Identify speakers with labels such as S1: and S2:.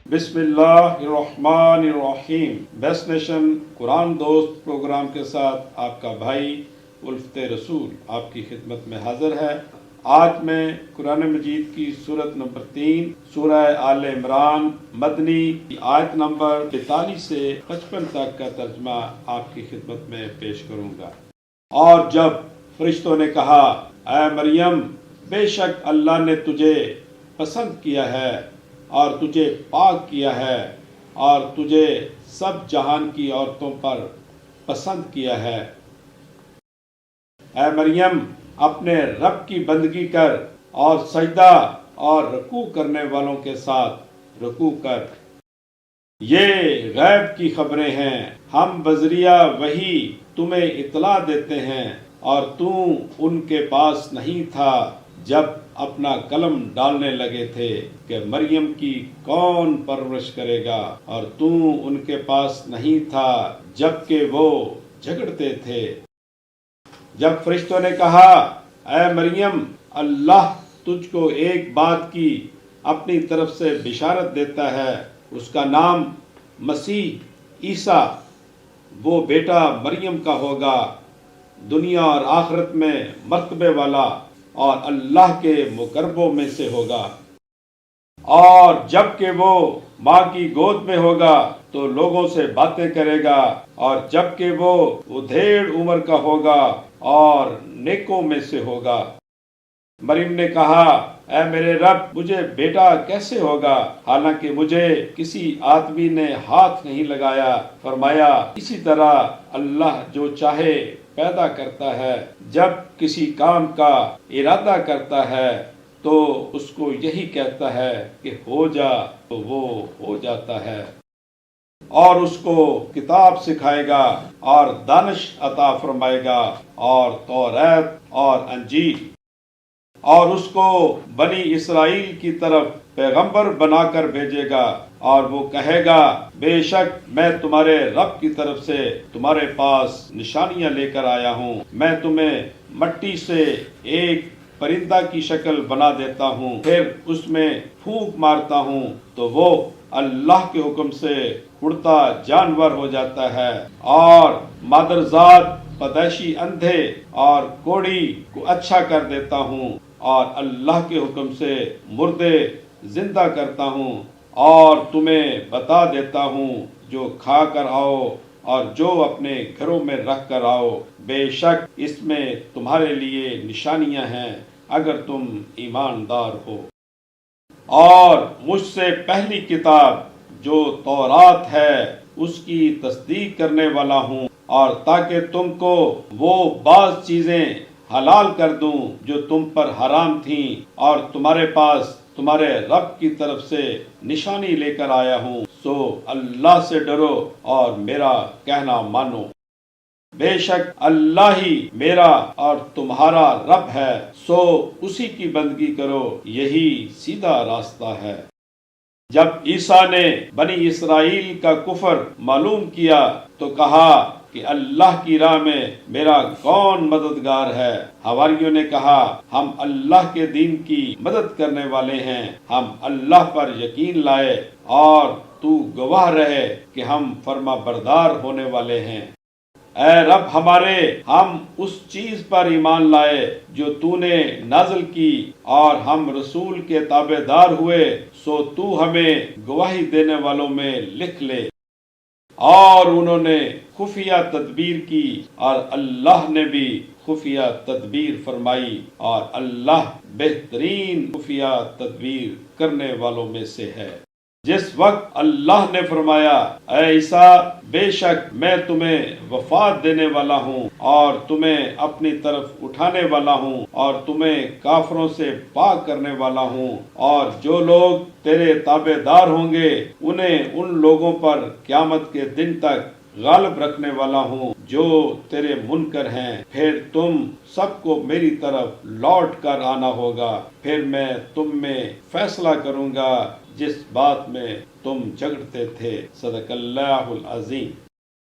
S1: بسم اللہ الرحمن الرحیم۔ بیسٹ نیشن قرآن دوست پروگرام کے ساتھ آپ کا بھائی الفت رسول آپ کی خدمت میں حاضر ہے۔ آج میں قرآن مجید کی سورت نمبر 3 سورہ آل عمران مدنی آیت نمبر 42 سے 55 تک کا ترجمہ آپ کی خدمت میں پیش کروں گا۔ اور جب فرشتوں نے کہا، اے مریم، بے شک اللہ نے تجھے پسند کیا ہے اور تجھے پاک کیا ہے اور تجھے سب جہان کی عورتوں پر پسند کیا ہے۔ اے مریم، اپنے رب کی بندگی کر اور سجدہ اور رکوع کرنے والوں کے ساتھ رکوع کر۔ یہ غیب کی خبریں ہیں، ہم بذریعہ وحی تمہیں اطلاع دیتے ہیں، اور تو ان کے پاس نہیں تھا جب اپنا قلم ڈالنے لگے تھے کہ مریم کی کون پرورش کرے گا، اور تو ان کے پاس نہیں تھا جب کہ وہ جھگڑتے تھے۔ جب فرشتوں نے کہا، اے مریم، اللہ تجھ کو ایک بات کی اپنی طرف سے بشارت دیتا ہے، اس کا نام مسیح عیسیٰ، وہ بیٹا مریم کا ہوگا، دنیا اور آخرت میں مرتبے والا اور اللہ کے مقربوں میں سے ہوگا۔ اور جب کہ وہ ماں کی گود میں ہوگا تو لوگوں سے باتیں کرے گا، اور جب کہ وہ ادھیڑ عمر کا ہوگا اور نیکوں میں سے ہوگا۔ مریم نے کہا، اے میرے رب، مجھے بیٹا کیسے ہوگا، حالانکہ مجھے کسی آدمی نے ہاتھ نہیں لگایا۔ فرمایا، اسی طرح اللہ جو چاہے پیدا کرتا ہے، جب کسی کام کا ارادہ کرتا ہے تو اس کو یہی کہتا ہے کہ ہو جا، تو وہ ہو جاتا ہے۔ اور اس کو کتاب سکھائے گا اور دانش عطا فرمائے گا اور توریت اور انجیل، اور اس کو بنی اسرائیل کی طرف پیغمبر بنا کر بھیجے گا، اور وہ کہے گا، بے شک میں تمہارے رب کی طرف سے تمہارے پاس نشانیاں لے کر آیا ہوں۔ میں تمہیں مٹی سے ایک پرندہ کی شکل بنا دیتا ہوں، پھر اس میں پھونک مارتا ہوں تو وہ اللہ کے حکم سے اڑتا جانور ہو جاتا ہے، اور مادرزاد پیدائشی اندھے اور کوڑی کو اچھا کر دیتا ہوں، اور اللہ کے حکم سے مردے زندہ کرتا ہوں، اور تمہیں بتا دیتا ہوں جو کھا کر آؤ اور جو اپنے گھروں میں رکھ کر آؤ، بے شک اس میں تمہارے لیے نشانیاں ہیں اگر تم ایماندار ہو۔ اور مجھ سے پہلی کتاب جو تورات ہے اس کی تصدیق کرنے والا ہوں، اور تاکہ تم کو وہ بعض چیزیں حلال کر دوں جو تم پر حرام تھیں، اور تمہارے پاس تمہارے رب کی طرف سے نشانی لے کر آیا ہوں، سو اللہ سے ڈرو اور میرا کہنا مانو۔ بے شک اللہ ہی میرا اور تمہارا رب ہے، سو اسی کی بندگی کرو، یہی سیدھا راستہ ہے۔ جب عیسیٰ نے بنی اسرائیل کا کفر معلوم کیا تو کہا کہ اللہ کی راہ میں میرا کون مددگار ہے؟ حواریوں نے کہا، ہم اللہ کے دین کی مدد کرنے والے ہیں، ہم اللہ پر یقین لائے، اور تو گواہ رہے کہ ہم فرما بردار ہونے والے ہیں۔ اے رب ہمارے، ہم اس چیز پر ایمان لائے جو تو نے نازل کی، اور ہم رسول کے تابع دار ہوئے، سو تو ہمیں گواہی دینے والوں میں لکھ لے۔ اور انہوں نے خفیہ تدبیر کی، اور اللہ نے بھی خفیہ تدبیر فرمائی، اور اللہ بہترین خفیہ تدبیر کرنے والوں میں سے ہے۔ جس وقت اللہ نے فرمایا، اے عیسیٰ، بے شک میں تمہیں وفات دینے والا ہوں اور تمہیں اپنی طرف اٹھانے والا ہوں، اور تمہیں کافروں سے پاک کرنے والا ہوں، اور جو لوگ تیرے تابع دار ہوں گے انہیں ان لوگوں پر قیامت کے دن تک غالب رکھنے والا ہوں جو تیرے منکر ہیں، پھر تم سب کو میری طرف لوٹ کر آنا ہوگا، پھر میں تم میں فیصلہ کروں گا جس بات میں تم جھگڑتے تھے۔ صدق اللہ العظیم۔